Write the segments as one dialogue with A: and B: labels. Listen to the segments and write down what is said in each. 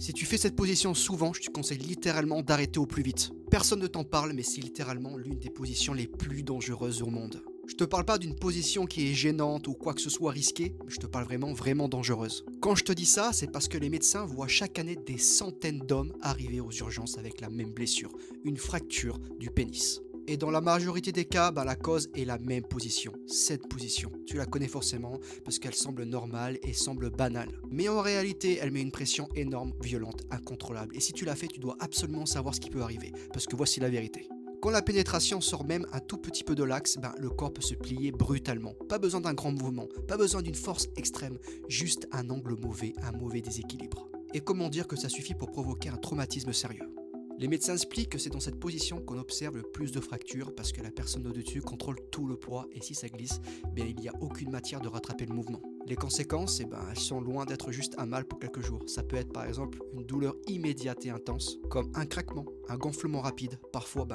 A: Si tu fais cette position souvent, je te conseille littéralement d'arrêter au plus vite. Personne ne t'en parle, mais c'est littéralement l'une des positions les plus dangereuses au monde. Je te parle pas d'une position qui est gênante ou quoi que ce soit risqué, mais je te parle vraiment dangereuse. Quand je te dis ça, c'est parce que les médecins voient chaque année des centaines d'hommes arriver aux urgences avec la même blessure, une fracture du pénis. Et dans la majorité des cas, la cause est la même position, cette position. Tu la connais forcément parce qu'elle semble normale et semble banale. Mais en réalité, elle met une pression énorme, violente, incontrôlable. Et si tu la fais, tu dois absolument savoir ce qui peut arriver, parce que voici la vérité. Quand la pénétration sort même un tout petit peu de l'axe, le corps peut se plier brutalement. Pas besoin d'un grand mouvement, pas besoin d'une force extrême, juste un angle mauvais, un mauvais déséquilibre. Et comment dire que ça suffit pour provoquer un traumatisme sérieux? Les médecins expliquent que c'est dans cette position qu'on observe le plus de fractures parce que la personne au-dessus contrôle tout le poids et si ça glisse, il n'y a aucune matière de rattraper le mouvement. Les conséquences, elles sont loin d'être juste un mal pour quelques jours. Ça peut être par exemple une douleur immédiate et intense, comme un craquement, un gonflement rapide, parfois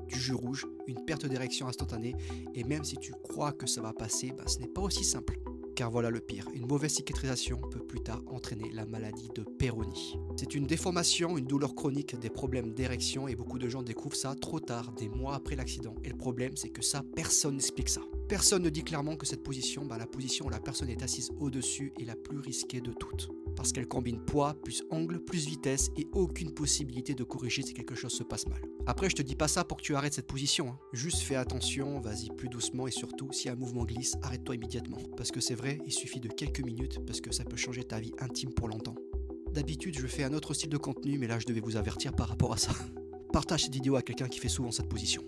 A: du jus rouge, une perte d'érection instantanée, et même si tu crois que ça va passer, ce n'est pas aussi simple. Car voilà le pire, une mauvaise cicatrisation peut plus tard entraîner la maladie de Peyronie. C'est une déformation, une douleur chronique, des problèmes d'érection et beaucoup de gens découvrent ça trop tard, des mois après l'accident. Et le problème, c'est que ça, personne n'explique ça. Personne ne dit clairement que cette position, la position où la personne est assise au-dessus est la plus risquée de toutes. Parce qu'elle combine poids, plus angle, plus vitesse et aucune possibilité de corriger si quelque chose se passe mal. Après, je te dis pas ça pour que tu arrêtes cette position. Juste fais attention, vas-y plus doucement et surtout, si un mouvement glisse, arrête-toi immédiatement. Parce que c'est vrai, il suffit de quelques minutes parce que ça peut changer ta vie intime pour longtemps. D'habitude, je fais un autre style de contenu, mais là, je devais vous avertir par rapport à ça. Partage cette vidéo à quelqu'un qui fait souvent cette position.